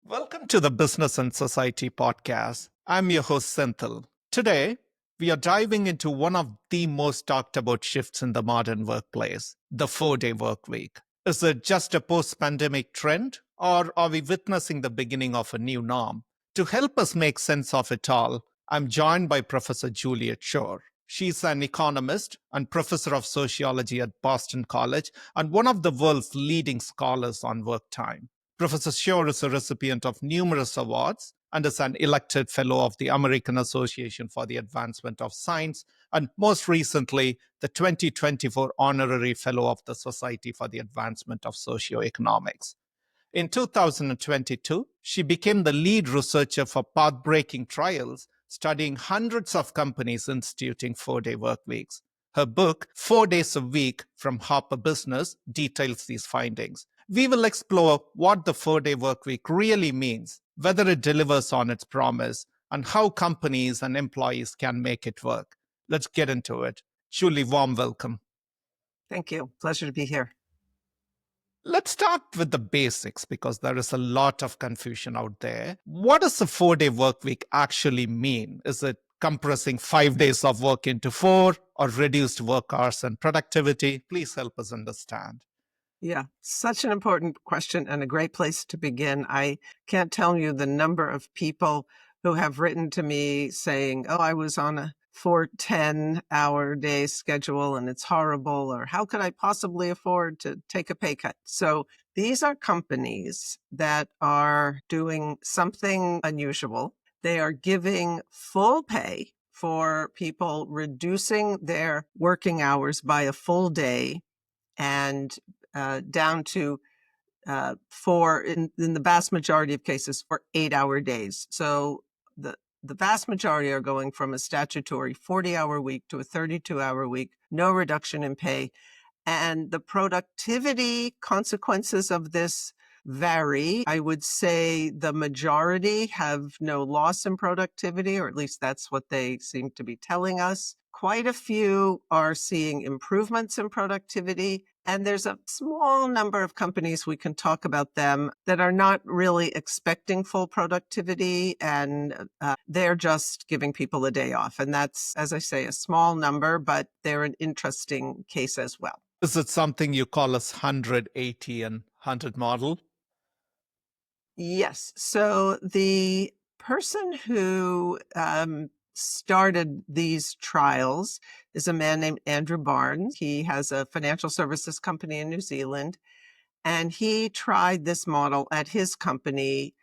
Welcome to the Business and Society podcast. I'm your host, Senthil. Today, we are diving into one of the most talked about shifts in the modern workplace, the 4-day work week. Is it just a post pandemic trend, or are we witnessing the beginning of a new norm? To help us make sense of it all, I'm joined by Professor Juliet Schor. She's an economist and professor of sociology at Boston College and one of the world's leading scholars on work time. Professor Schor is a recipient of numerous awards and is an elected fellow of the American Association for the Advancement of Science, and most recently, the 2024 honorary fellow of the Society for the Advancement of Socioeconomics. In 2022, she became the lead researcher for path-breaking trials, studying hundreds of companies instituting 4-day work weeks. Her book, 4 Days a Week from Harper Business, details these findings. We will explore what the 4-day work week really means, whether it delivers on its promise, and how companies and employees can make it work. Let's get into it. Julie, warm welcome. Thank you. Pleasure to be here. Let's start with the basics because there is a lot of confusion out there. What does a 4-day work week actually mean? Is it compressing 5 days of work into four or reduced work hours and productivity? Please help us understand. Yeah, such an important question and a great place to begin. I can't tell you the number of people who have written to me saying, oh, I was on a 4-10-hour day schedule and it's horrible, or how could I possibly afford to take a pay cut? So these are companies that are doing something unusual. They are giving full pay for people, reducing their working hours by a full day and down to in the vast majority of cases, for 8-hour days. So the vast majority are going from a statutory 40-hour week to a 32-hour week, no reduction in pay. And the productivity consequences of this vary. I would say the majority have no loss in productivity, or at least that's what they seem to be telling us. Quite a few are seeing improvements in productivity. And there's a small number of companies, we can talk about them, that are not really expecting full productivity, and they're just giving people a day off. And that's, as I say, a small number, but they're an interesting case as well. Is it something you call as 180 and 100 model? Yes. So the person who started these trials is a man named Andrew Barnes. He has a financial services company in New Zealand, and he tried this model at his company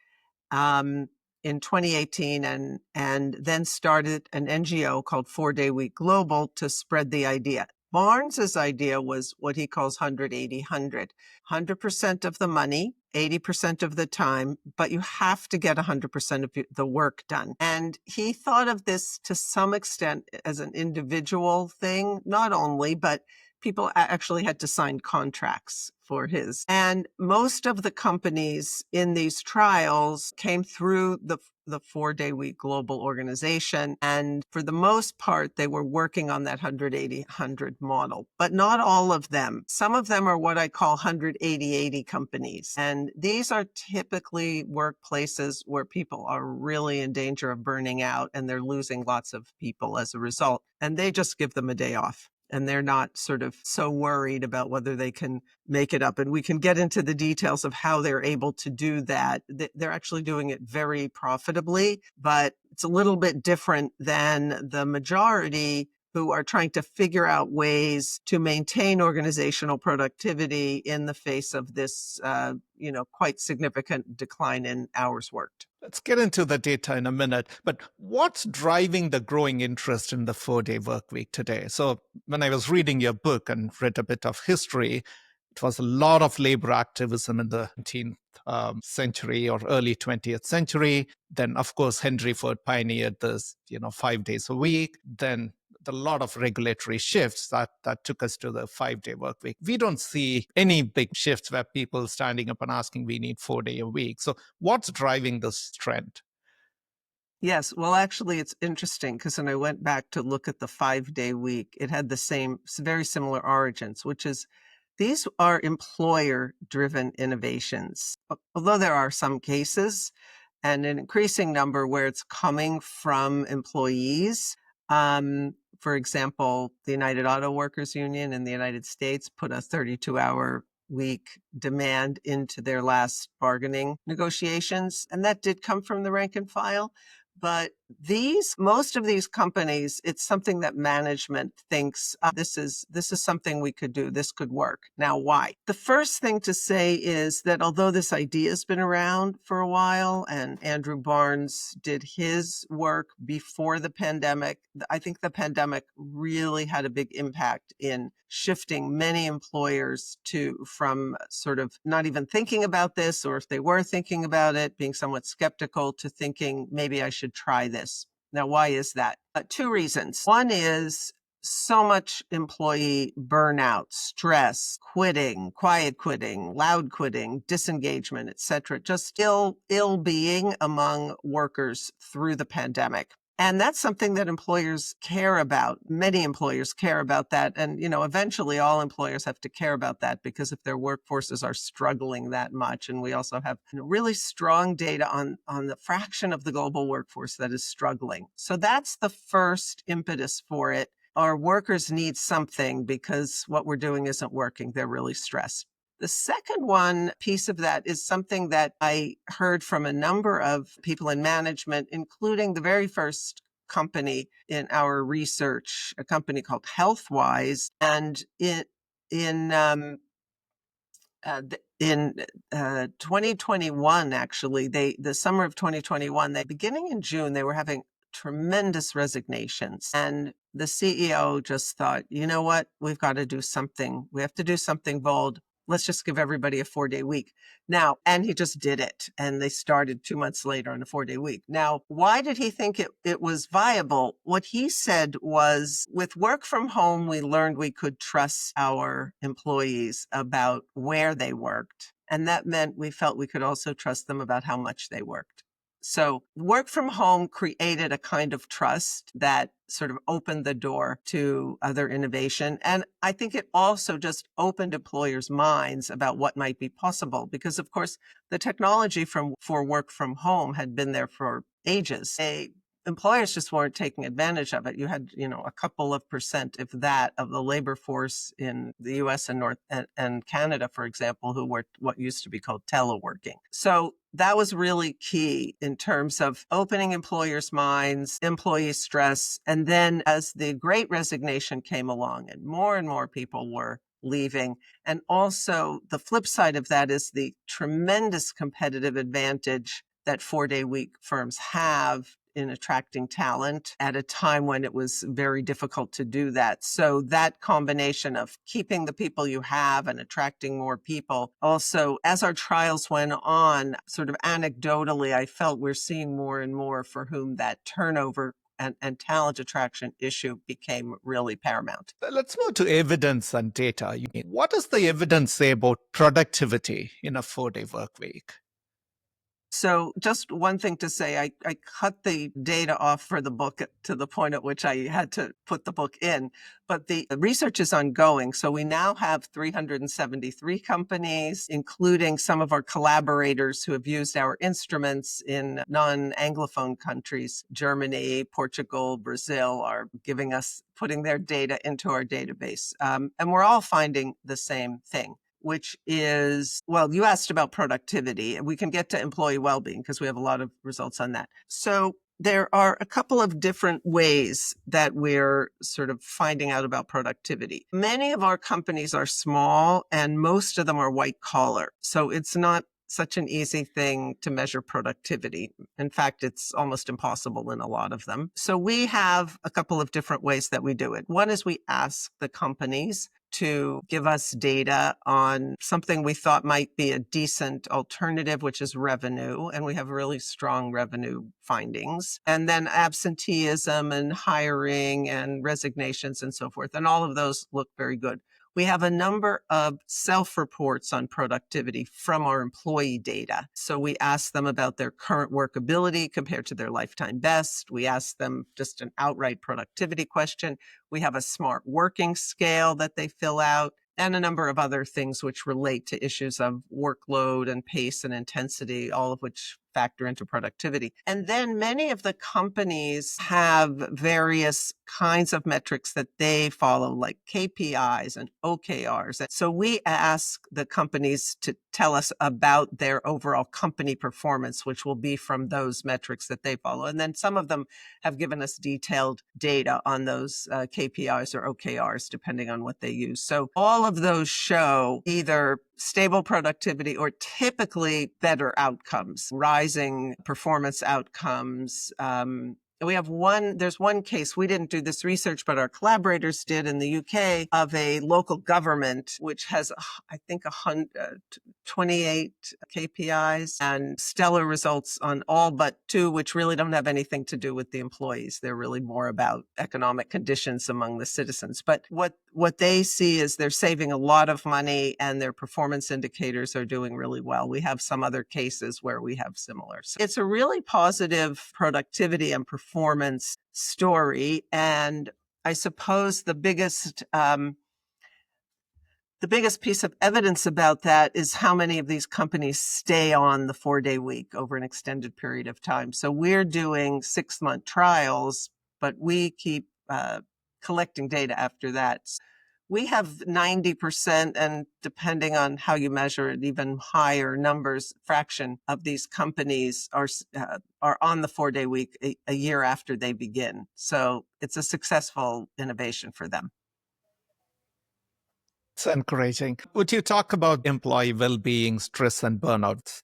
in 2018 and then started an NGO called 4-Day Week Global to spread the idea. Barnes's idea was what he calls 100-80-100. 100% of the money, 80% of the time, but you have to get 100% of the work done. And he thought of this to some extent as an individual thing, not only, but people actually had to sign contracts for his. And most of the companies in these trials came through the 4-Day Week Global organization. And for the most part, they were working on that 100-80-100 model, but not all of them. Some of them are what I call 100-80-80 companies. And these are typically workplaces where people are really in danger of burning out and they're losing lots of people as a result. And they just give them a day off. And they're not sort of so worried about whether they can make it up. And we can get into the details of how they're able to do that. They're actually doing it very profitably, but it's a little bit different than the majority who are trying to figure out ways to maintain organizational productivity in the face of this, quite significant decline in hours worked. Let's get into the data in a minute. But what's driving the growing interest in the 4-day work week today? So when I was reading your book and read a bit of history, it was a lot of labor activism in the 19th century or early 20th century. Then, of course, Henry Ford pioneered this, 5 days a week. Then a lot of regulatory shifts that took us to the 5-day work week. We don't see any big shifts where people standing up and asking, we need 4-day a week. So what's driving this trend? Yes. Well, actually, it's interesting because when I went back to look at the 5-day week, it had the same, very similar origins, which is These are employer-driven innovations. Although there are some cases and an increasing number where it's coming from employees. For example, the United Auto Workers Union in the United States put a 32-hour week demand into their last bargaining negotiations, and that did come from the rank and file. But most of these companies, it's something that management thinks this is something we could do. This could work. Now, why? The first thing to say is that although this idea has been around for a while, and Andrew Barnes did his work before the pandemic, I think the pandemic really had a big impact in shifting many employers from sort of not even thinking about this, or if they were thinking about it, being somewhat skeptical, to thinking maybe I should try this. Now, why is that? Two reasons. One is so much employee burnout, stress, quitting, quiet quitting, loud quitting, disengagement, etc., just ill-being among workers through the pandemic. And that's something that employers care about. Many employers care about that. And, eventually all employers have to care about that, because if their workforces are struggling that much, and we also have really strong data on the fraction of the global workforce that is struggling. So that's the first impetus for it. Our workers need something because what we're doing isn't working. They're really stressed. The second piece of that is something that I heard from a number of people in management, including the very first company in our research, a company called HealthWise. And in 2021, actually, the summer of 2021, beginning in June, they were having tremendous resignations. And the CEO just thought, you know what, we've got to do something. We have to do something bold. Let's just give everybody a 4-day week. Now, and he just did it. And they started 2 months later on a 4-day week. Now, why did he think it was viable? What he said was, with work from home, we learned we could trust our employees about where they worked. And that meant we felt we could also trust them about how much they worked. So work from home created a kind of trust that sort of opened the door to other innovation. And I think it also just opened employers' minds about what might be possible, because, of course, the technology for work from home had been there for ages. Employers just weren't taking advantage of it. You had, a couple of percent, if that, of the labor force in the US and and Canada, for example, who were what used to be called teleworking. So that was really key in terms of opening employers' minds, employee stress. And then as the Great Resignation came along and more people were leaving, and also the flip side of that is the tremendous competitive advantage that 4-day week firms have in attracting talent at a time when it was very difficult to do that. So that combination of keeping the people you have and attracting more people. Also, as our trials went on, sort of anecdotally, I felt we're seeing more and more for whom that turnover and talent attraction issue became really paramount. Let's move to evidence and data. What does the evidence say about productivity in a 4-day work week? So just one thing to say, I cut the data off for the book to the point at which I had to put the book in, but the research is ongoing. So we now have 373 companies, including some of our collaborators who have used our instruments in non-Anglophone countries. Germany, Portugal, Brazil are putting their data into our database. And we're all finding the same thing, which is, well, you asked about productivity. We can get to employee well-being because we have a lot of results on that. So there are a couple of different ways that we're sort of finding out about productivity. Many of our companies are small and most of them are white collar. So it's not such an easy thing to measure productivity. In fact, it's almost impossible in a lot of them. So we have a couple of different ways that we do it. One is we ask the companies to give us data on something we thought might be a decent alternative, which is revenue. And we have really strong revenue findings. And then absenteeism and hiring and resignations and so forth. And all of those look very good. We have a number of self-reports on productivity from our employee data. So we ask them about their current workability compared to their lifetime best. We ask them just an outright productivity question. We have a smart working scale that they fill out. and a number of other things which relate to issues of workload and pace and intensity, all of which factor into productivity. And then many of the companies have various kinds of metrics that they follow, like KPIs and OKRs. So we ask the companies to tell us about their overall company performance, which will be from those metrics that they follow. And then some of them have given us detailed data on those KPIs or OKRs, depending on what they use. So all of those show either stable productivity or typically better outcomes, rising performance outcomes. There's one case, we didn't do this research, but our collaborators did in the UK, of a local government, which has, I think, 28 KPIs and stellar results on all but two, which really don't have anything to do with the employees. They're really more about economic conditions among the citizens. But what they see is they're saving a lot of money and their performance indicators are doing really well. We have some other cases where we have similar. So it's a really positive productivity and performance story. And I suppose the biggest piece of evidence about that is how many of these companies stay on the 4-day week over an extended period of time. So we're doing 6-month trials, but we keep collecting data after that. We have 90%, and depending on how you measure it, even higher numbers, fraction of these companies are on the 4-day week a year after they begin. So it's a successful innovation for them. It's encouraging. Would you talk about employee well-being, stress, and burnout?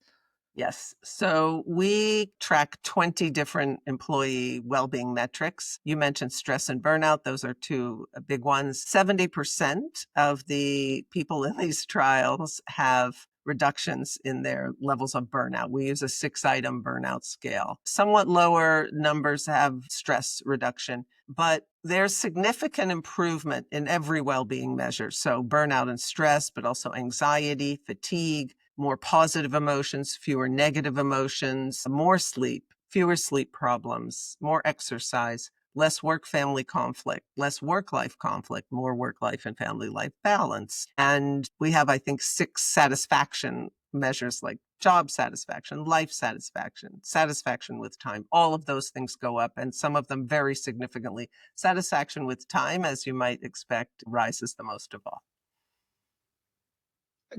Yes. So we track 20 different employee well-being metrics. You mentioned stress and burnout. Those are two big ones. 70% of the people in these trials have reductions in their levels of burnout. We use a 6-item burnout scale. Somewhat lower numbers have stress reduction, but there's significant improvement in every well-being measure. So burnout and stress, but also anxiety, fatigue, more positive emotions, fewer negative emotions, more sleep, fewer sleep problems, more exercise, less work-family conflict, less work-life conflict, more work-life and family life balance. And we have, I think, 6 satisfaction measures like job satisfaction, life satisfaction, satisfaction with time. All of those things go up, and some of them very significantly. Satisfaction with time, as you might expect, rises the most of all.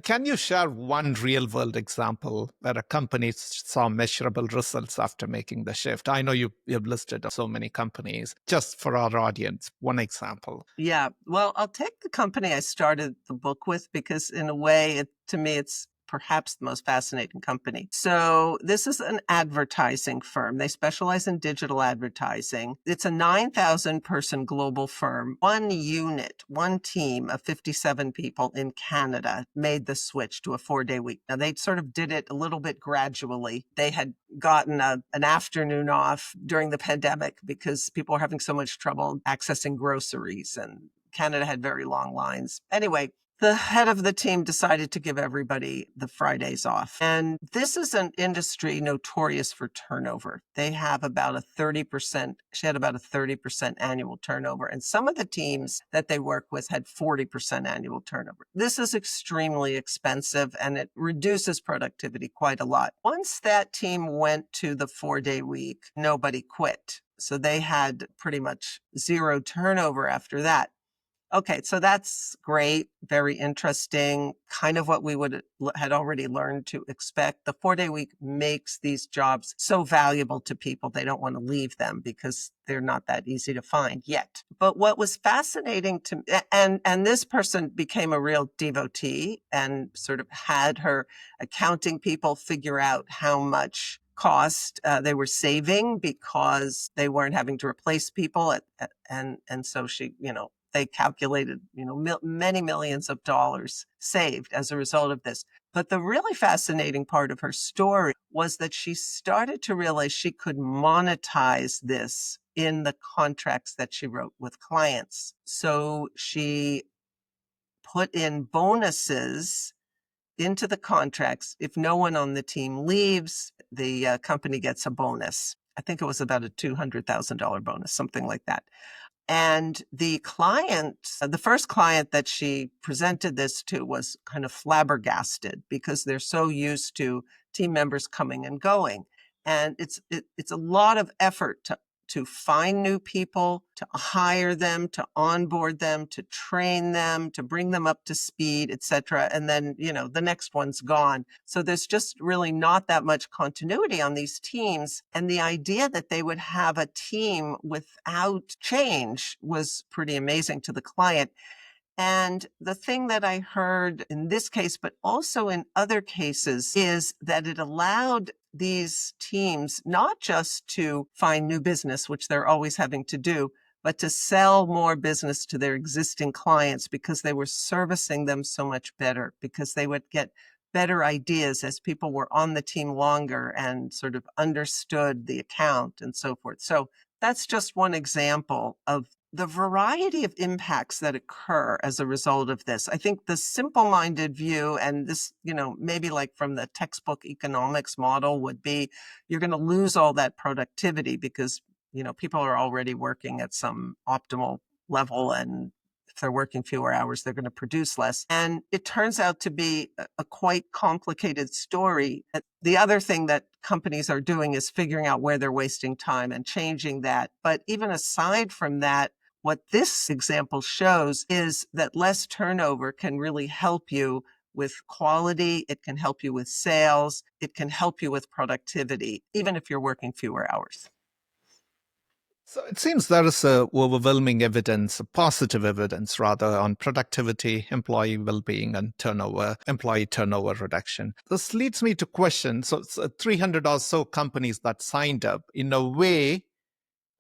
Can you share one real-world example where a company saw measurable results after making the shift? I know you've listed so many companies. Just for our audience, one example. Yeah, well, I'll take the company I started the book with because in a way, to me, it's perhaps the most fascinating company. So this is an advertising firm. They specialize in digital advertising. It's a 9,000 person global firm. One unit, one team of 57 people in Canada made the switch to a 4-day week. Now they sort of did it a little bit gradually. They had gotten an afternoon off during the pandemic because people were having so much trouble accessing groceries, and Canada had very long lines. Anyway, the head of the team decided to give everybody the Fridays off. And this is an industry notorious for turnover. They have about a 30%, she had about a 30% annual turnover. And some of the teams that they work with had 40% annual turnover. This is extremely expensive and it reduces productivity quite a lot. Once that team went to the 4-day week, nobody quit. So they had pretty much zero turnover after that. Okay, so that's great, very interesting, kind of what we had already learned to expect. The 4-day week makes these jobs so valuable to people, they don't want to leave them because they're not that easy to find yet. But what was fascinating to me, and this person became a real devotee and sort of had her accounting people figure out how much cost they were saving because they weren't having to replace people, and so she, they calculated, many millions of dollars saved as a result of this. But the really fascinating part of her story was that she started to realize she could monetize this in the contracts that she wrote with clients. So she put in bonuses into the contracts. If no one on the team leaves, the company gets a bonus. I think it was about a $200,000 bonus, something like that. And the first client that she presented this to was kind of flabbergasted because they're so used to team members coming and going. And it's a lot of effort to find new people, to hire them, to onboard them, to train them, to bring them up to speed, et cetera. And then, the next one's gone. So there's just really not that much continuity on these teams. And the idea that they would have a team without change was pretty amazing to the client. And the thing that I heard in this case, but also in other cases, is that it allowed these teams not just to find new business, which they're always having to do, but to sell more business to their existing clients because they were servicing them so much better, because they would get better ideas as people were on the team longer and sort of understood the account and so forth. So that's just one example of the variety of impacts that occur as a result of this. I think the simple-minded view, and this, maybe like from the textbook economics model, would be you're going to lose all that productivity because, people are already working at some optimal level, and if they're working fewer hours, they're going to produce less. And it turns out to be a quite complicated story. The other thing that companies are doing is figuring out where they're wasting time and changing that. But even aside from that, what this example shows is that less turnover can really help you with quality. It can help you with sales. It can help you with productivity, even if you're working fewer hours. So it seems there is a overwhelming evidence, positive evidence rather, on productivity, employee well-being, and employee turnover reduction. This leads me to question, so it's 300 or so companies that signed up in a way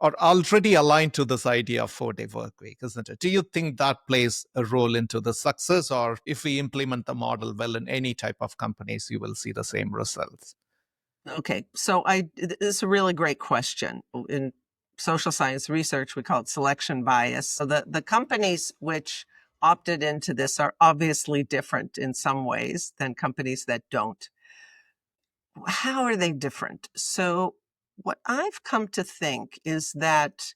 are already aligned to this idea of 4-day work week, isn't it? Do you think that plays a role into the success, or if we implement the model well in any type of companies, you will see the same results? Okay, so this is a really great question. In social science research, we call it selection bias. So the companies which opted into this are obviously different in some ways than companies that don't. How are they different? So what I've come to think is that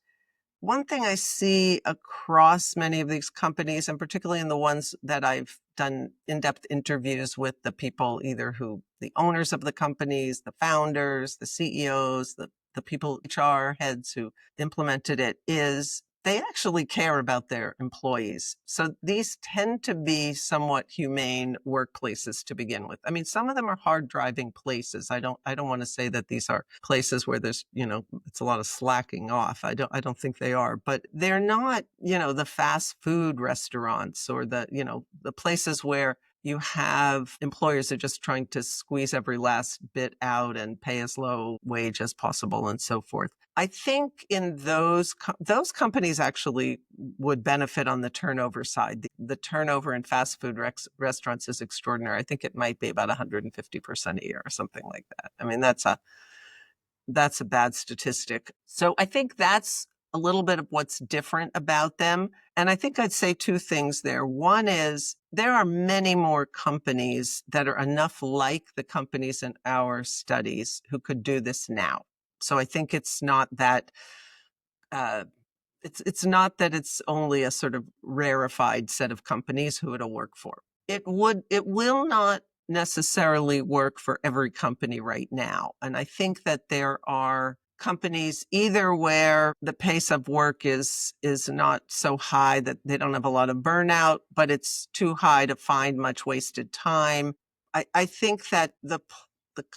one thing I see across many of these companies, and particularly in the ones that I've done in-depth interviews with the people, either the owners of the companies, the founders, the CEOs, the people, HR heads who implemented it, is they actually care about their employees. So these tend to be somewhat humane workplaces to begin with. I mean, some of them are hard driving places. I don't want to say that these are places where there's, it's a lot of slacking off. I don't think they are, but they're not, the fast food restaurants or the places where you have employers who are just trying to squeeze every last bit out and pay as low wage as possible and so forth. I think in those companies actually would benefit on the turnover side. The turnover in fast food restaurants is extraordinary. I think it might be about 150% a year or something like that. I mean, that's a bad statistic. So I think that's a little bit of what's different about them. And I think I'd say two things there. One is there are many more companies that are enough like the companies in our studies who could do this now. So I think it's not that it's not that it's only a sort of rarefied set of companies who it'll work for. It will not necessarily work for every company right now. And I think that there are companies either where the pace of work is not so high that they don't have a lot of burnout, but it's too high to find much wasted time. I think that the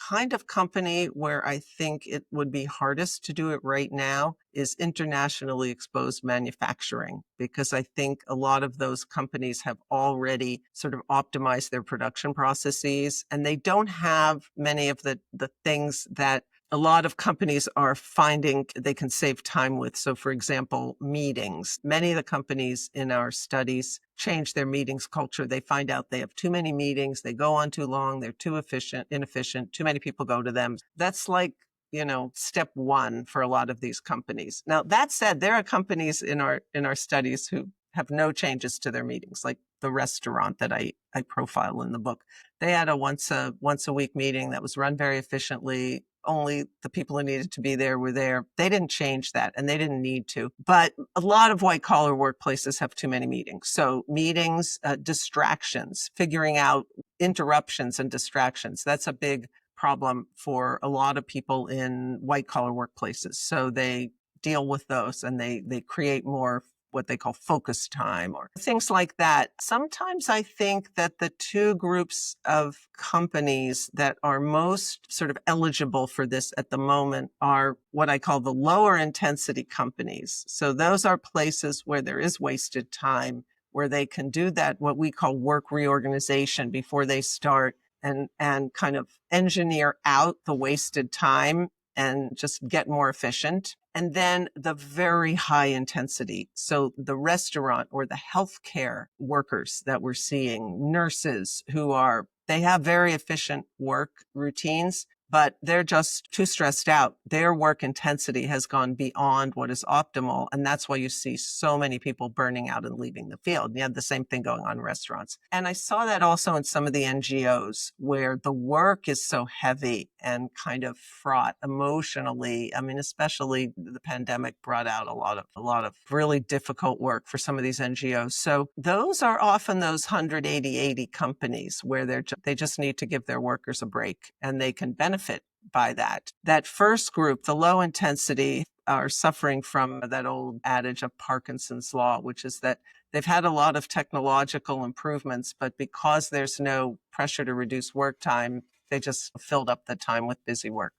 kind of company where I think it would be hardest to do it right now is internationally exposed manufacturing, because I think a lot of those companies have already sort of optimized their production processes, and they don't have many of the things that a lot of companies are finding they can save time with. So for example, meetings. Many of the companies in our studies change their meetings culture. They find out they have too many meetings, they go on too long, they're too inefficient, too many people go to them. That's like, step one for a lot of these companies. Now, that said, there are companies in our studies who have no changes to their meetings, like the restaurant that I profile in the book. They had a once a week meeting that was run very efficiently. Only the people who needed to be there were there. They didn't change that, and they didn't need to. But a lot of white collar workplaces have too many meetings. So meetings, distractions, figuring out interruptions and distractions. That's a big problem for a lot of people in white collar workplaces. So they deal with those, and they create more what they call focus time or things like that. Sometimes I think that the two groups of companies that are most sort of eligible for this at the moment are what I call the lower intensity companies. So those are places where there is wasted time, where they can do that, what we call work reorganization before they start, and kind of engineer out the wasted time and just get more efficient. And then the very high intensity. So the restaurant or the healthcare workers that we're seeing, nurses they have very efficient work routines, but they're just too stressed out. Their work intensity has gone beyond what is optimal. And that's why you see so many people burning out and leaving the field. You have the same thing going on in restaurants. And I saw that also in some of the NGOs where the work is so heavy and kind of fraught emotionally. I mean, especially the pandemic brought out a lot of really difficult work for some of these NGOs. So those are often those 180 companies where they just need to give their workers a break, and they can benefit by that. That first group, the low intensity, are suffering from that old adage of Parkinson's law, which is that they've had a lot of technological improvements, but because there's no pressure to reduce work time, they just filled up the time with busy work.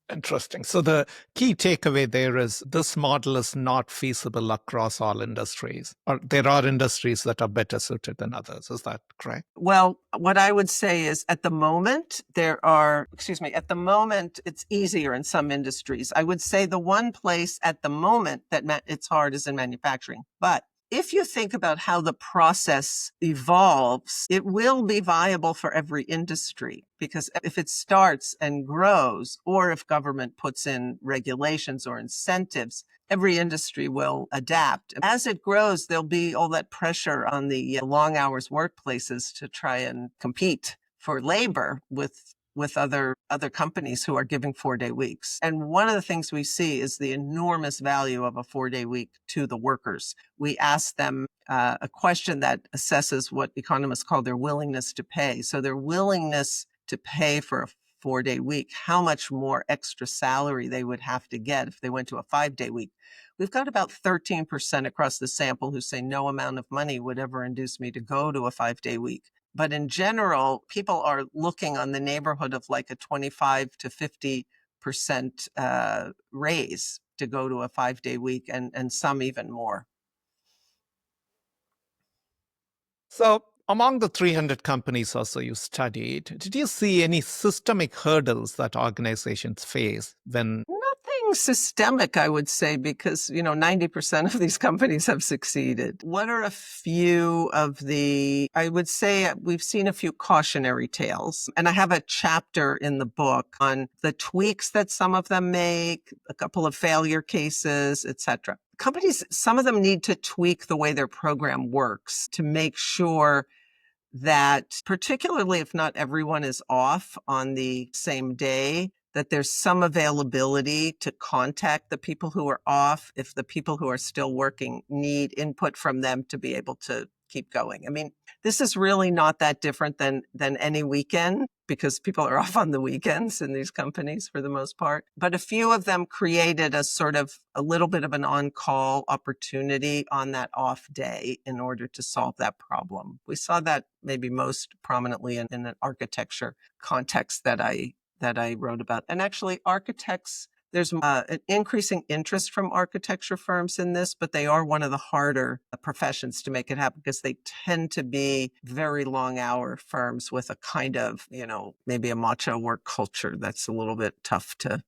Interesting. So the key takeaway there is this model is not feasible across all industries, or there are industries that are better suited than others. Is that correct? Well, what I would say is at the moment, it's easier in some industries. I would say the one place at the moment that it's hard is in manufacturing. But if you think about how the process evolves, it will be viable for every industry, because if it starts and grows, or if government puts in regulations or incentives, every industry will adapt. As it grows, there'll be all that pressure on the long hours workplaces to try and compete for labor with other companies who are giving 4-day weeks. And one of the things we see is the enormous value of a 4-day week to the workers. We ask them a question that assesses what economists call their willingness to pay. So their willingness to pay for a 4-day week, how much more extra salary they would have to get if they went to a 5-day week. We've got about 13% across the sample who say no amount of money would ever induce me to go to a 5-day week. But in general, people are looking on the neighborhood of like a 25 to 50% raise to go to a 5-day week, and some even more. So among the 300 companies or so you studied, did you see any systemic hurdles that organizations face when? Nothing systemic, I would say, because, 90% of these companies have succeeded. What are a few of I would say we've seen a few cautionary tales. And I have a chapter in the book on the tweaks that some of them make, a couple of failure cases, etc. Companies, some of them need to tweak the way their program works to make sure that, particularly if not everyone is off on the same day, that there's some availability to contact the people who are off if the people who are still working need input from them to be able to keep going. I mean, this is really not that different than any weekend, because people are off on the weekends in these companies for the most part. But a few of them created a little bit of an on-call opportunity on that off day in order to solve that problem. We saw that maybe most prominently in an architecture context that I wrote about. And actually, architects, there's an increasing interest from architecture firms in this, but they are one of the harder professions to make it happen, because they tend to be very long hour firms with a kind of, maybe a macho work culture that's a little bit tough to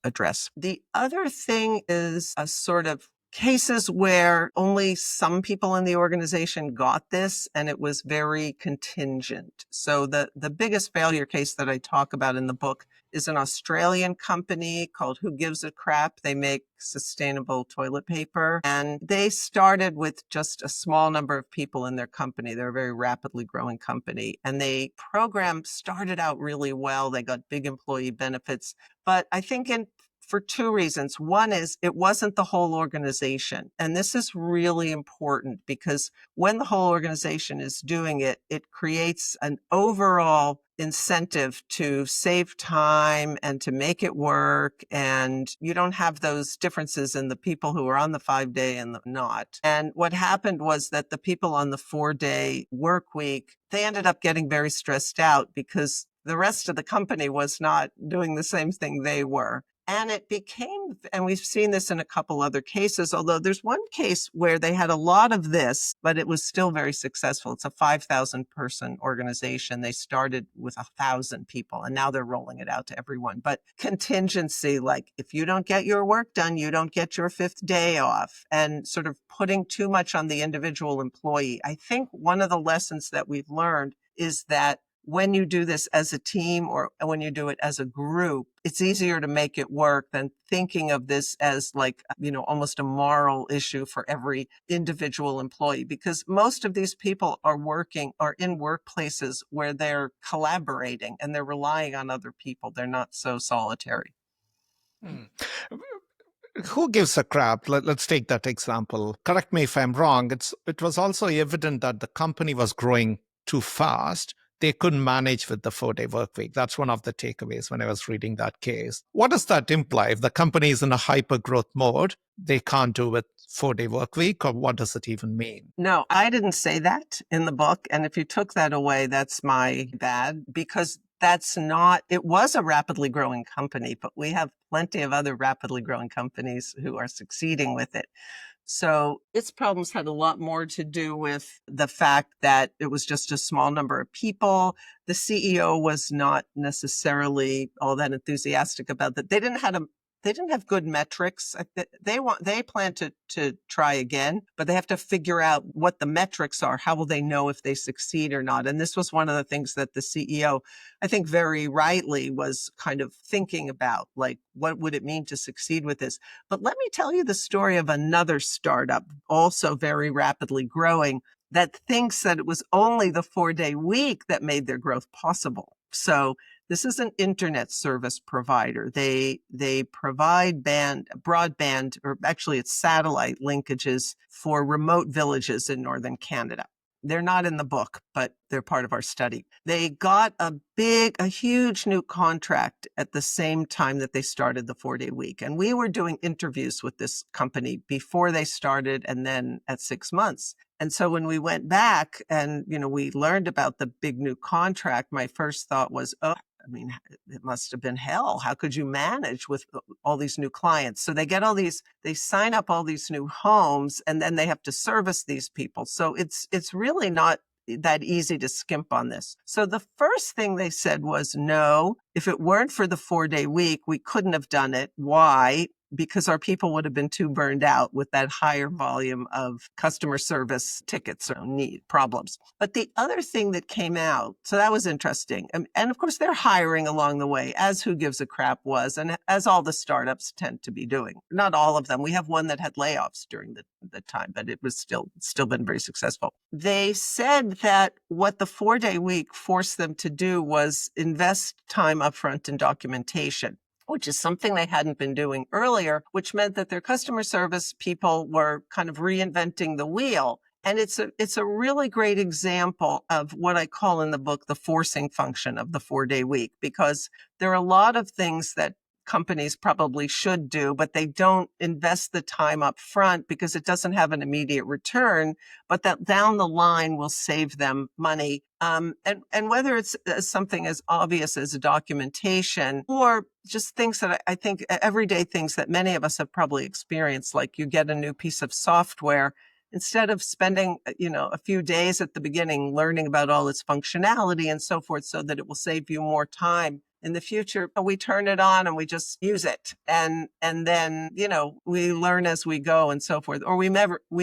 address. The other thing is a sort of cases where only some people in the organization got this, and it was very contingent. So the biggest failure case that I talk about in the book is an Australian company called Who Gives a Crap. They make sustainable toilet paper, and they started with just a small number of people in their company. They're a very rapidly growing company, and the program started out really well. They got big employee benefits, but I think for two reasons. One is it wasn't the whole organization. And this is really important because when the whole organization is doing it, it creates an overall incentive to save time and to make it work. And you don't have those differences in the people who are on the 5-day and the not. And what happened was that the people on the 4-day work week, they ended up getting very stressed out because the rest of the company was not doing the same thing they were. And it became, and we've seen this in a couple other cases, although there's one case where they had a lot of this, but it was still very successful. It's a 5,000 person organization. They started with 1,000 people and now they're rolling it out to everyone. But contingency, like if you don't get your work done, you don't get your 5th day off, and sort of putting too much on the individual employee. I think one of the lessons that we've learned is that when you do this as a team or when you do it as a group, it's easier to make it work than thinking of this as like, almost a moral issue for every individual employee, because most of these people are in workplaces where they're collaborating and they're relying on other people. They're not so solitary. Hmm. Who gives a crap? Let's take that example. Correct me if I'm wrong. It was also evident that the company was growing too fast. They couldn't manage with the 4-day work week. That's one of the takeaways when I was reading that case. What does that imply? If the company is in a hyper growth mode, they can't do with 4-day work week, or what does it even mean? No, I didn't say that in the book. And if you took that away, that's my bad, because it was a rapidly growing company, but we have plenty of other rapidly growing companies who are succeeding with it. So its problems had a lot more to do with the fact that it was just a small number of people. The CEO was not necessarily all that enthusiastic about that. They didn't have good metrics. They plan to try again, but they have to figure out what the metrics are. How will they know if they succeed or not? And this was one of the things that the CEO, I think very rightly, was kind of thinking about, like, what would it mean to succeed with this? But let me tell you the story of another startup, also very rapidly growing, that thinks that it was only the 4-day week that made their growth possible. So this is an internet service provider. They provide broadband, or actually it's satellite linkages for remote villages in northern Canada. They're not in the book, but they're part of our study. They got a huge new contract at the same time that they started the 4-day week. And we were doing interviews with this company before they started and then at 6 months. And so when we went back and, we learned about the big new contract, my first thought was, it must have been hell. How could you manage with all these new clients? So they sign up all these new homes, and then they have to service these people. So it's really not that easy to skimp on this. So the first thing they said was, no, if it weren't for the 4-day week, we couldn't have done it. Why? Because our people would have been too burned out with that higher volume of customer service tickets or problems. But the other thing that came out, so that was interesting. And of course, they're hiring along the way, as Who Gives a Crap was, and as all the startups tend to be doing. Not all of them. We have one that had layoffs during the time, but it was still been very successful. They said that what the 4-day week forced them to do was invest time upfront in documentation, which is something they hadn't been doing earlier, which meant that their customer service people were kind of reinventing the wheel. And it's a really great example of what I call in the book the forcing function of the 4-day week, because there are a lot of things that companies probably should do, but they don't invest the time up front because it doesn't have an immediate return, but that down the line will save them money. And whether it's something as obvious as documentation or just things that I think everyday things that many of us have probably experienced, like you get a new piece of software, instead of spending, a few days at the beginning learning about all its functionality and so forth so that it will save you more time, In the future, we turn it on and we just use it. And then, we learn as we go and so forth. Or we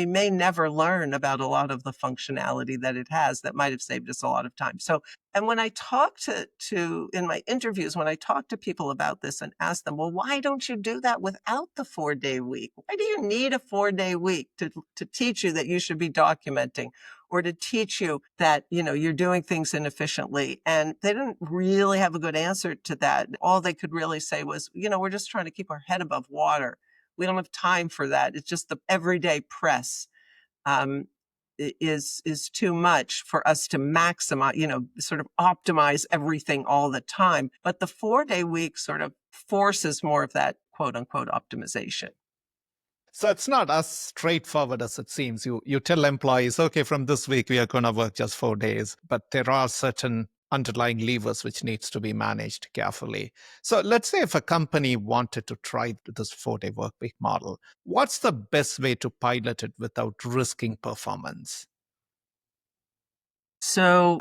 may never learn about a lot of the functionality that it has that might have saved us a lot of time. So, and when I talk to in my interviews, when I talk to people about this and ask them, well, why don't you do that without the 4-day week? Why do you need a 4-day week to teach you that you should be documenting, or to teach you that, you're doing things inefficiently? And they didn't really have a good answer to that. All they could really say was, we're just trying to keep our head above water. We don't have time for that. It's just the everyday press is too much for us to maximize, sort of optimize everything all the time. But the 4-day week sort of forces more of that quote unquote optimization. So it's not as straightforward as it seems. You tell employees, okay, from this week we are going to work just 4 days, but there are certain underlying levers which needs to be managed carefully. So let's say if a company wanted to try this 4-day work week model, what's the best way to pilot it without risking performance? So,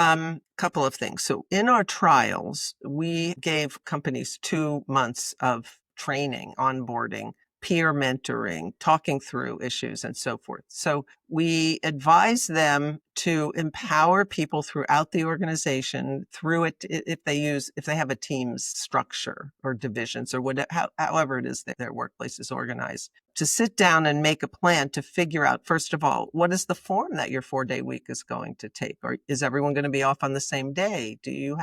couple of things. So in our trials, we gave companies 2 months of training, onboarding, peer mentoring, talking through issues, and so forth. So we advise them to empower people throughout the organization through it if they have a team's structure or divisions or whatever, however it is that their workplace is organized, to sit down and make a plan to figure out, first of all, what is the form that your 4-day week is going to take? Or is everyone going to be off on the same day? Do you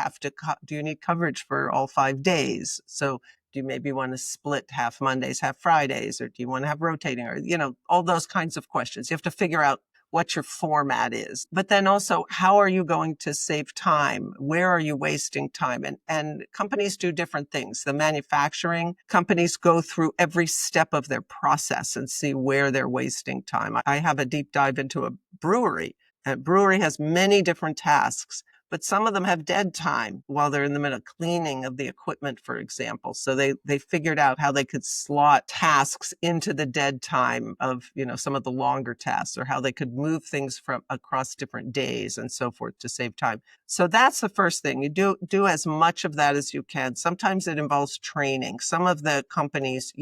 need coverage for all 5 days? So do you maybe want to split half Mondays, half Fridays, or do you want to have rotating, or, all those kinds of questions. You have to figure out what your format is. But then also, how are you going to save time? Where are you wasting time? And companies do different things. The manufacturing companies go through every step of their process and see where they're wasting time. I have a deep dive into a brewery. A brewery has many different tasks, but some of them have dead time while they're in the middle of cleaning of the equipment, for example. So they figured out how they could slot tasks into the dead time of, some of the longer tasks, or how they could move things from across different days and so forth to save time. So that's the first thing. You do as much of that as you can. Sometimes it involves training. Some of the companies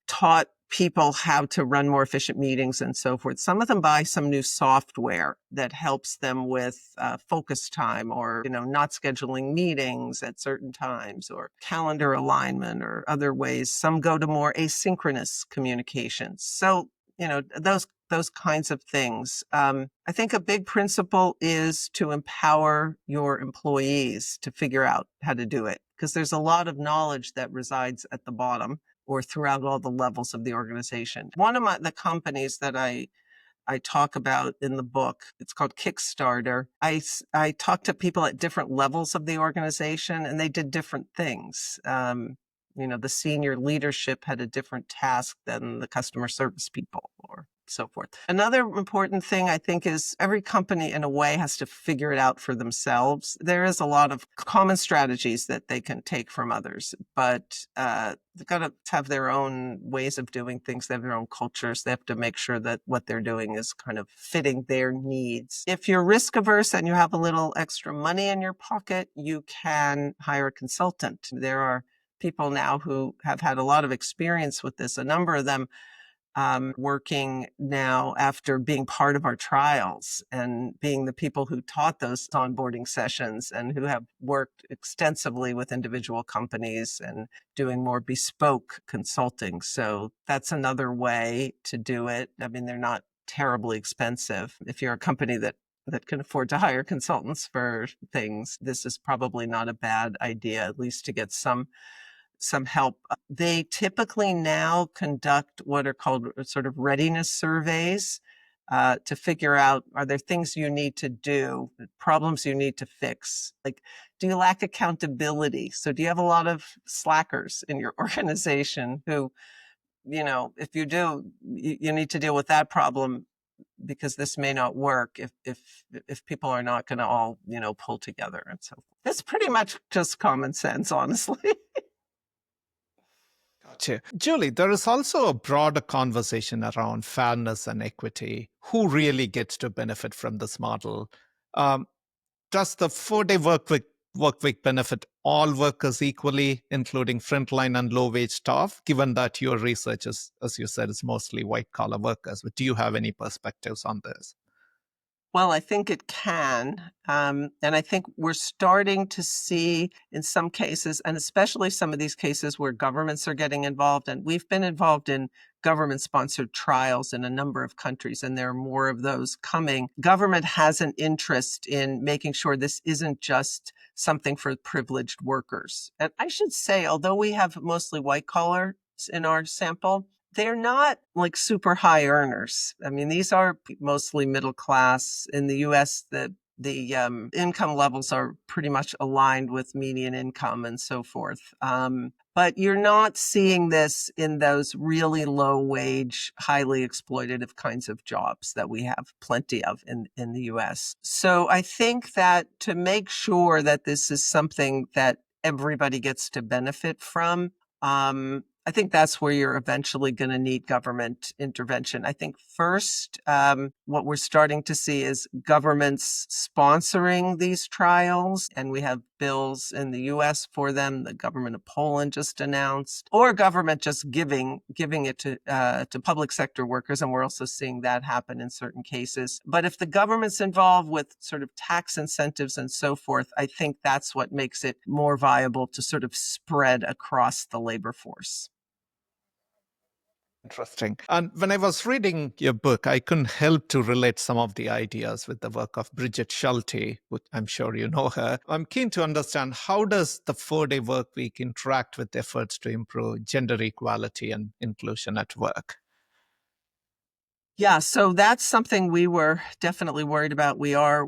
taught people how to run more efficient meetings and so forth. Some of them buy some new software that helps them with focus time, or, not scheduling meetings at certain times, or calendar alignment, or other ways. Some go to more asynchronous communications. So, those kinds of things. I think a big principle is to empower your employees to figure out how to do it, because there's a lot of knowledge that resides at the bottom or throughout all the levels of the organization. One of the companies that I talk about in the book, it's called Kickstarter. I talked to people at different levels of the organization, and they did different things. The senior leadership had a different task than the customer service people, or so forth. Another important thing, I think, is every company in a way has to figure it out for themselves. There is a lot of common strategies that they can take from others, but they've got to have their own ways of doing things. They have their own cultures. They have to make sure that what they're doing is kind of fitting their needs. If you're risk averse and you have a little extra money in your pocket, you can hire a consultant. There are people now who have had a lot of experience with this. A number of them working now after being part of our trials and being the people who taught those onboarding sessions, and who have worked extensively with individual companies and doing more bespoke consulting. So that's another way to do it. I mean, they're not terribly expensive. If you're a company that can afford to hire consultants for things, this is probably not a bad idea, at least to get some help. They typically now conduct what are called sort of readiness surveys to figure out, are there things you need to do, problems you need to fix? Like, do you lack accountability? So do you have a lot of slackers in your organization who, if you do, you need to deal with that problem, because this may not work if people are not going to all, pull together and so forth. It's pretty much just common sense, honestly. Gotcha. Julie, there is also a broader conversation around fairness and equity. Who really gets to benefit from this model? Um, does the 4-day work week Workweek benefit all workers equally, including frontline and low-wage staff, given that your research is, as you said, is mostly white-collar workers? But do you have any perspectives on this? Well, I think it can. And I think we're starting to see in some cases, and especially some of these cases where governments are getting involved, and we've been involved in government-sponsored trials in a number of countries, and there are more of those coming. Government has an interest in making sure this isn't just something for privileged workers. And I should say, although we have mostly white collar in our sample, they're not like super high earners. I mean, these are mostly middle class. In the US, the income levels are pretty much aligned with median income and so forth. But you're not seeing this in those really low wage, highly exploitative kinds of jobs that we have plenty of in the US. So I think that to make sure that this is something that everybody gets to benefit from, I think that's where you're eventually going to need government intervention. I think first, what we're starting to see is governments sponsoring these trials, and we have bills in the US for them. The government of Poland just announced, or government just giving it to public sector workers, and we're also seeing that happen in certain cases. But if the government's involved with sort of tax incentives and so forth, I think that's what makes it more viable to sort of spread across the labor force. Interesting. And when I was reading your book, I couldn't help to relate some of the ideas with the work of Bridget Schulte, which I'm sure you know her. I'm keen to understand, how does the 4-day work week interact with efforts to improve gender equality and inclusion at work? Yeah, so that's something we were definitely worried about. We are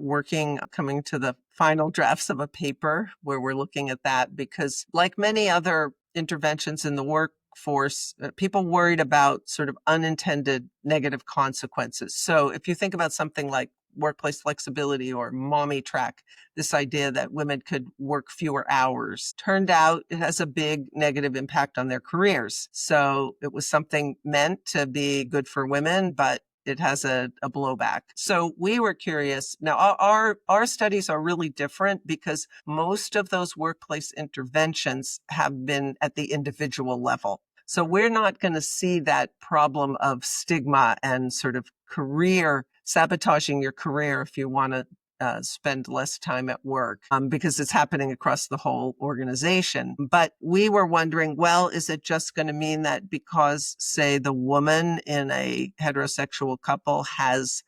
coming to the final drafts of a paper where we're looking at that because, like many other interventions in the workforce, people worried about sort of unintended negative consequences. So if you think about something like workplace flexibility or mommy track, this idea that women could work fewer hours, turned out it has a big negative impact on their careers. So it was something meant to be good for women, but it has a blowback. So we were curious. Now, our studies are really different because most of those workplace interventions have been at the individual level. So we're not going to see that problem of stigma and sort of sabotaging your career if you want to spend less time at work, because it's happening across the whole organization. But we were wondering, well, is it just going to mean that because, say, the woman in a heterosexual couple has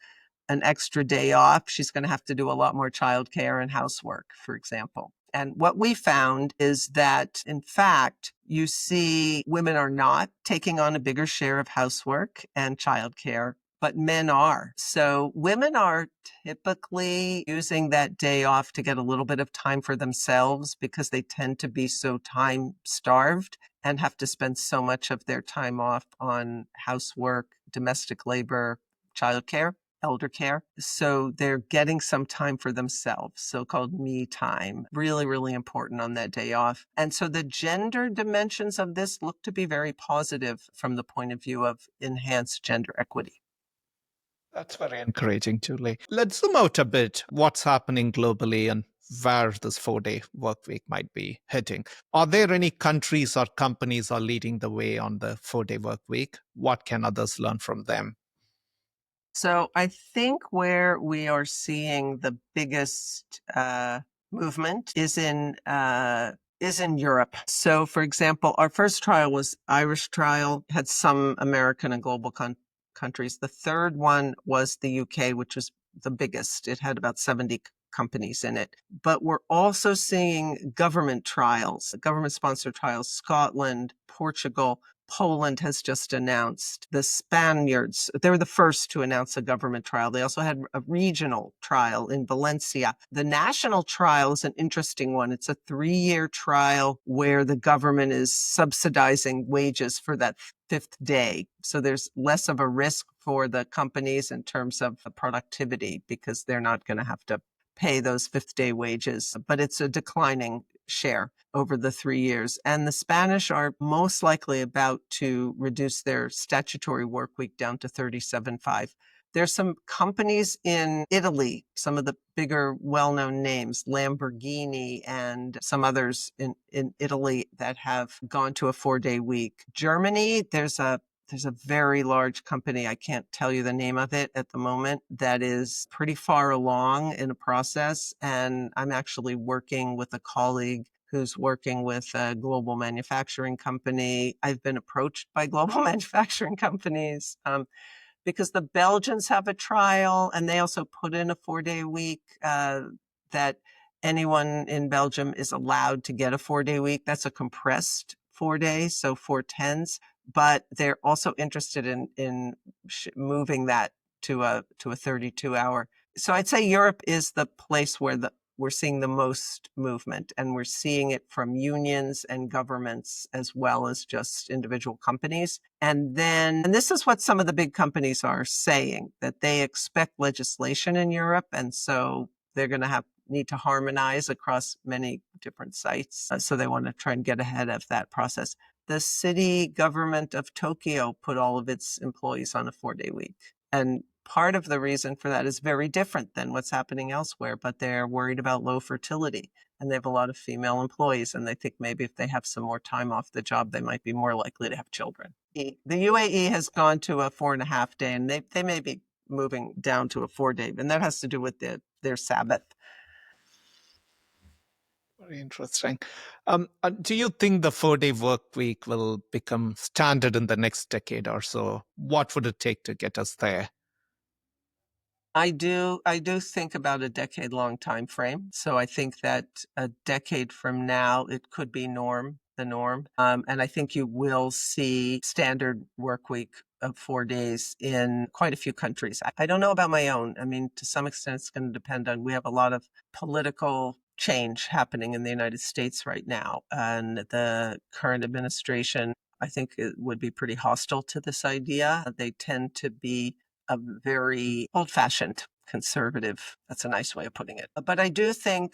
an extra day off, she's going to have to do a lot more childcare and housework, for example? And what we found is that, in fact, you see women are not taking on a bigger share of housework and childcare, but men are. So women are typically using that day off to get a little bit of time for themselves because they tend to be so time starved and have to spend so much of their time off on housework, domestic labor, childcare, elder care. So they're getting some time for themselves, so-called me time, really, really important on that day off. And so the gender dimensions of this look to be very positive from the point of view of enhanced gender equity. That's very encouraging, Julie. Let's zoom out a bit. What's happening globally and where this 4-day work week might be heading? Are there any countries or companies are leading the way on the 4-day work week? What can others learn from them? So I think where we are seeing the biggest movement is in Europe. So, for example, our first trial was Irish trial, had some American and global countries. The third one was the UK, which was the biggest. It had about 70 companies in it. But we're also seeing government trials, government-sponsored trials, Scotland, Portugal. Poland has just announced. The Spaniards, they were the first to announce a government trial. They also had a regional trial in Valencia. The national trial is an interesting one. It's a 3-year trial where the government is subsidizing wages for that 5th day. So there's less of a risk for the companies in terms of productivity because they're not going to have to pay those 5th day wages, but it's a declining share over the 3 years. And the Spanish are most likely about to reduce their statutory work week down to 37.5 There's some companies in Italy, some of the bigger well-known names, Lamborghini and some others in Italy that have gone to a 4-day week. Germany, there's a very large company, I can't tell you the name of it at the moment, that is pretty far along in a process. And I'm actually working with a colleague who's working with a global manufacturing company. I've been approached by global manufacturing companies because the Belgians have a trial and they also put in a 4-day week that anyone in Belgium is allowed to get a 4-day week. That's a compressed 4 days, so 4/10s. But they're also interested in moving that to a 32-hour. So I'd say Europe is the place where we're seeing the most movement, and we're seeing it from unions and governments as well as just individual companies. And this is what some of the big companies are saying, that they expect legislation in Europe, and so they're going to need to harmonize across many different sites. So they want to try and get ahead of that process. The city government of Tokyo put all of its employees on a 4-day week. And part of the reason for that is very different than what's happening elsewhere, but they're worried about low fertility. And they have a lot of female employees, and they think maybe if they have some more time off the job, they might be more likely to have children. The UAE has gone to a 4.5 day, and they may be moving down to a 4-day, and that has to do with their Sabbath. Very interesting. Do you think the 4-day work week will become standard in the next decade or so? What would it take to get us there? I do think about a decade-long time frame. So I think that a decade from now, it could be the norm. And I think you will see standard work week of 4 days in quite a few countries. I don't know about my own. I mean, to some extent, it's going to depend on, we have a lot of political change happening in the United States right now. And the current administration, I think it would be pretty hostile to this idea. They tend to be a very old-fashioned conservative. That's a nice way of putting it. But I do think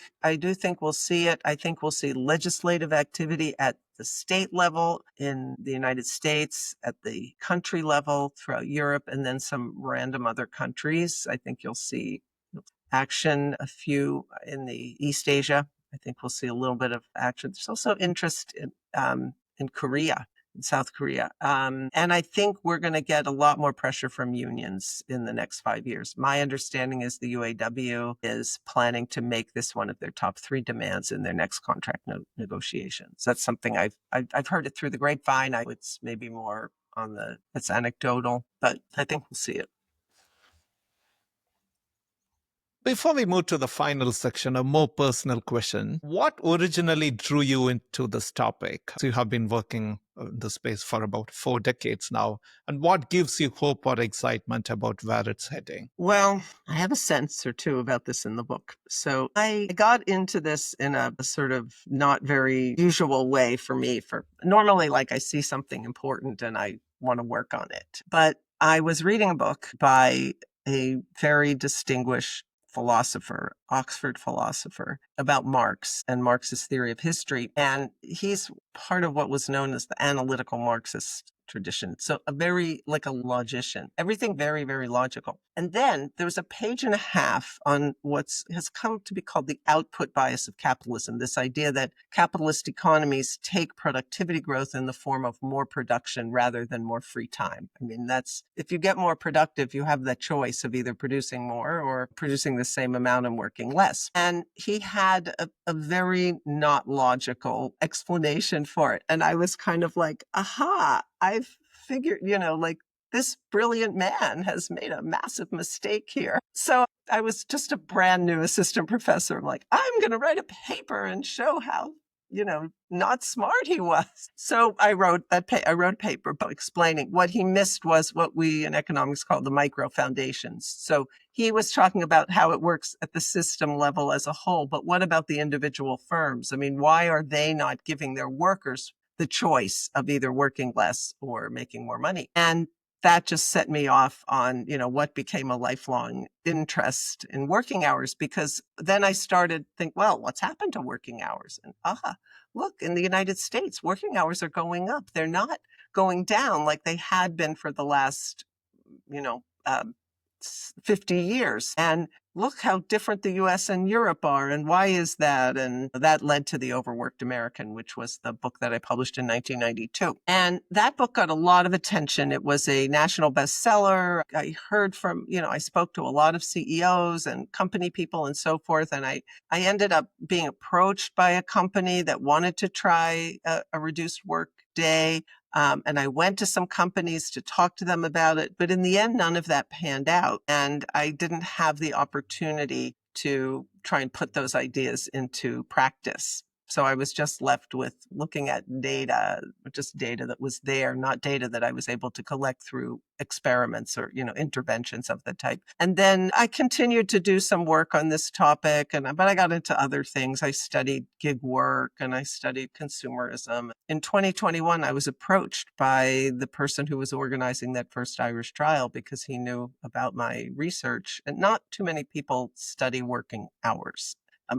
we'll see it. I think we'll see legislative activity at the state level in the United States, at the country level throughout Europe, and then some random other countries. I think you'll see action, a few in the East Asia. I think we'll see a little bit of action. There's also interest in Korea, in South Korea. And I think we're going to get a lot more pressure from unions in the next 5 years. My understanding is the UAW is planning to make this one of their top 3 demands in their next contract negotiations. That's something I've heard it through the grapevine. It's maybe more it's anecdotal, but I think we'll see it. Before we move to the final section, a more personal question. What originally drew you into this topic? So you have been working in the space for about 4 decades now. And what gives you hope or excitement about where it's heading? Well, I have a sense or two about this in the book. So I got into this in a sort of not very usual way for me. Normally, like, I see something important and I want to work on it. But I was reading a book by a very distinguished philosopher, Oxford philosopher, about Marx and Marx's theory of history. And he's part of what was known as the analytical Marxist tradition. So like a logician, everything very, very logical. And then there was a page and a half on has come to be called the output bias of capitalism. This idea that capitalist economies take productivity growth in the form of more production rather than more free time. I mean, if you get more productive, you have the choice of either producing more or producing the same amount and working less. And he had a very not logical explanation for it. And I was kind of like, aha, I've figured, like, this brilliant man has made a massive mistake here. So I was just a brand new assistant professor. I'm like, I'm going to write a paper and show how, not smart he was. So I wrote a paper about explaining what he missed was what we in economics call the micro foundations. So he was talking about how it works at the system level as a whole, but what about the individual firms? I mean, why are they not giving their workers the choice of either working less or making more money? And that just set me off on, what became a lifelong interest in working hours, because then I started to think, well, what's happened to working hours? And look, in the United States, working hours are going up. They're not going down like they had been for the last, 50 years. And look how different the US and Europe are. And why is that? And that led to The Overworked American, which was the book that I published in 1992. And that book got a lot of attention. It was a national bestseller. I heard from, I spoke to a lot of CEOs and company people and so forth. And I ended up being approached by a company that wanted to try a reduced work day. And I went to some companies to talk to them about it. But in the end, none of that panned out. And I didn't have the opportunity to try and put those ideas into practice. So I was just left with looking at data, just data that was there, not data that I was able to collect through experiments or, interventions of the type. And then I continued to do some work on this topic, but I got into other things. I studied gig work and I studied consumerism. In 2021, I was approached by the person who was organizing that first Irish trial because he knew about my research. And not too many people study working hours,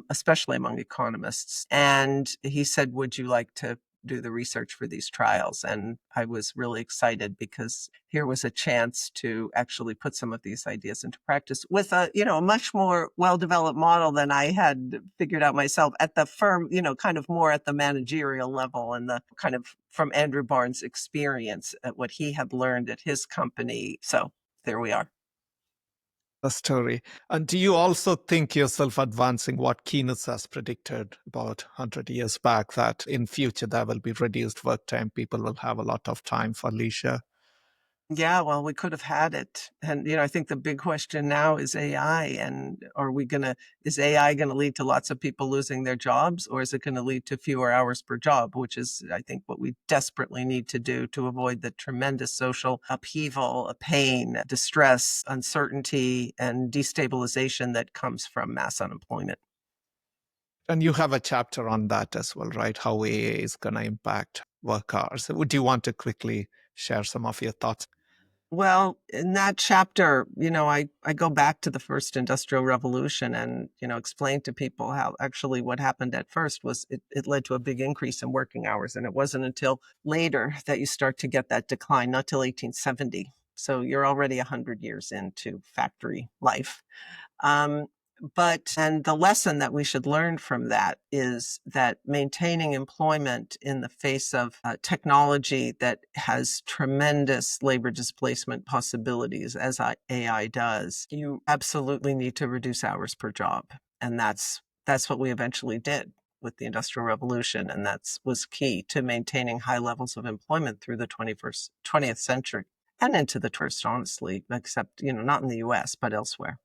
especially among economists. And he said, would you like to do the research for these trials? And I was really excited because here was a chance to actually put some of these ideas into practice with a much more well-developed model than I had figured out myself at the firm, kind of more at the managerial level and the kind of from Andrew Barnes' experience at what he had learned at his company. So there we are. The story. And do you also think yourself advancing what Keynes has predicted about 100 years back, that in future there will be reduced work time, people will have a lot of time for leisure? Yeah, well, we could have had it. And, I think the big question now is AI. And is AI going to lead to lots of people losing their jobs, or is it going to lead to fewer hours per job, which is, I think, what we desperately need to do to avoid the tremendous social upheaval, pain, distress, uncertainty, and destabilization that comes from mass unemployment. And you have a chapter on that as well, right? How AI is going to impact work hours. Would you want to quickly share some of your thoughts? Well, in that chapter, I go back to the first industrial revolution and, explain to people how actually what happened at first was it led to a big increase in working hours. And it wasn't until later that you start to get that decline, not till 1870. So you're already 100 years into factory life. And the lesson that we should learn from that is that maintaining employment in the face of technology that has tremendous labor displacement possibilities, as AI does, you absolutely need to reduce hours per job. And that's what we eventually did with the Industrial Revolution. And that was key to maintaining high levels of employment through the 20th century and into the 21st, honestly, except, not in the US, but elsewhere.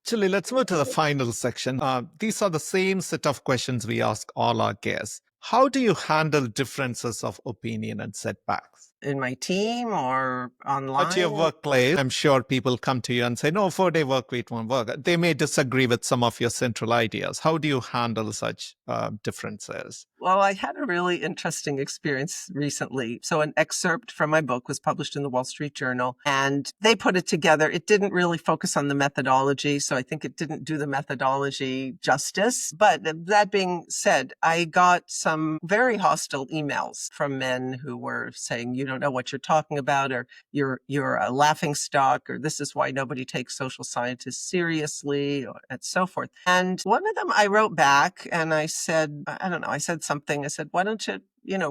Actually, let's move to the final section. These are the same set of questions we ask all our guests. How do you handle differences of opinion and setbacks? In my team or At your online? workplace, I'm sure people come to you and say, no, 4-day work week won't work. They may disagree with some of your central ideas. How do you handle such differences? Well, I had a really interesting experience recently. So an excerpt from my book was published in the Wall Street Journal, and they put it together. It didn't really focus on the methodology, so I think it didn't do the methodology justice. But that being said, I got some very hostile emails from men who were saying, you don't know what you're talking about, or you're a laughing stock, or this is why nobody takes social scientists seriously, and so forth. And one of them, I wrote back and I said, I don't know, I said something. I said, why don't you,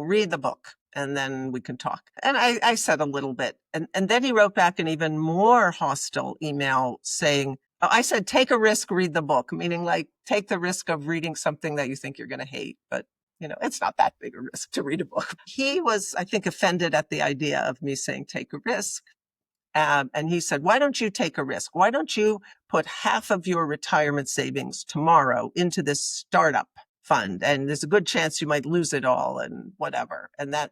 read the book and then we can talk. And I said a little bit. And then he wrote back an even more hostile email saying, I said, take a risk, read the book, meaning like take the risk of reading something that you think you're going to hate. But it's not that big a risk to read a book. He was, I think, offended at the idea of me saying, take a risk. And he said, why don't you take a risk? Why don't you put half of your retirement savings tomorrow into this startup fund? And there's a good chance you might lose it all and whatever. And that,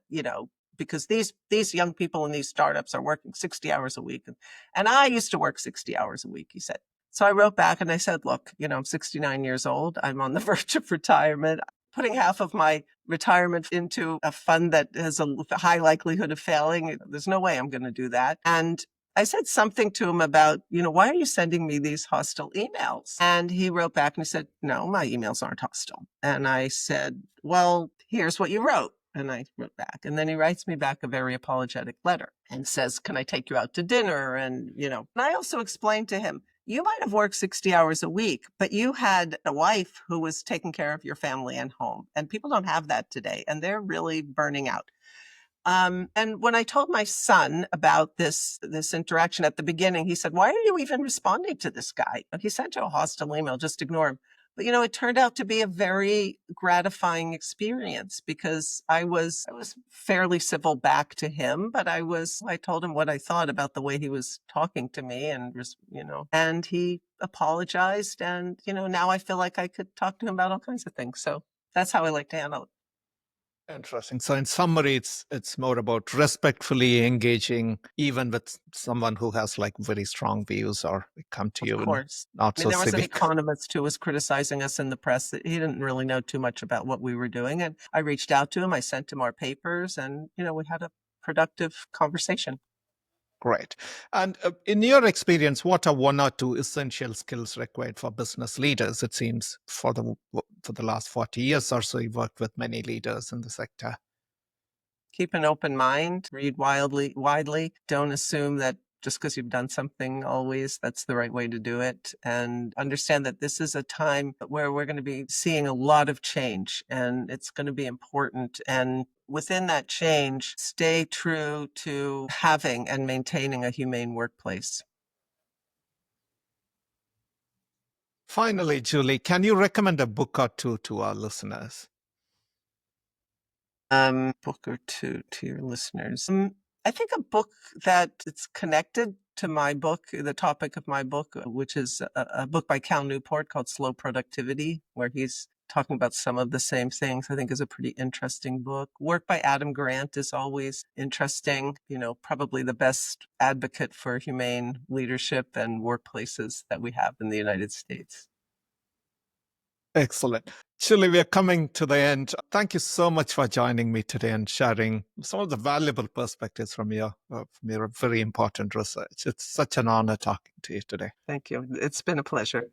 because these young people in these startups are working 60 hours a week. And I used to work 60 hours a week, he said. So I wrote back and I said, look, I'm 69 years old. I'm on the verge of retirement. Putting half of my retirement into a fund that has a high likelihood of failing, there's no way I'm going to do that. And I said something to him about, why are you sending me these hostile emails? And he wrote back and he said, no, my emails aren't hostile. And I said, well, here's what you wrote. And I wrote back. And then he writes me back a very apologetic letter and says, can I take you out to dinner? And, and I also explained to him, you might have worked 60 hours a week, but you had a wife who was taking care of your family and home. And people don't have that today. And they're really burning out. And when I told my son about this interaction at the beginning, he said, why are you even responding to this guy? He sent you a hostile email, just ignore him. But, it turned out to be a very gratifying experience because I was fairly civil back to him, but I told him what I thought about the way he was talking to me and, and he apologized. And, now I feel like I could talk to him about all kinds of things. So that's how I like to handle it. Interesting. So in summary, it's more about respectfully engaging even with someone who has like very strong views or come to Of you course. not I mean, so there was an civic. economist who was criticizing us in the press. He didn't really know too much about what we were doing. And I reached out to him. I sent him our papers and, we had a productive conversation. Great. And in your experience, what are one or two essential skills required for business leaders? It seems for the last 40 years or so, you've worked with many leaders in the sector. Keep an open mind, read widely. Don't assume that just because you've done something always, that's the right way to do it. And understand that this is a time where we're going to be seeing a lot of change and it's going to be important. And within that change, stay true to having and maintaining a humane workplace. Finally, Julie, can you recommend a book or two to our listeners? Book or two to your listeners. I think a book that it's connected to my book, the topic of my book, which is a book by Cal Newport called Slow Productivity, where he's talking about some of the same things, I think is a pretty interesting book. Work by Adam Grant is always interesting, probably the best advocate for humane leadership and workplaces that we have in the United States. Excellent. Julie, we are coming to the end. Thank you so much for joining me today and sharing some of the valuable perspectives from your very important research. It's such an honor talking to you today. Thank you. It's been a pleasure.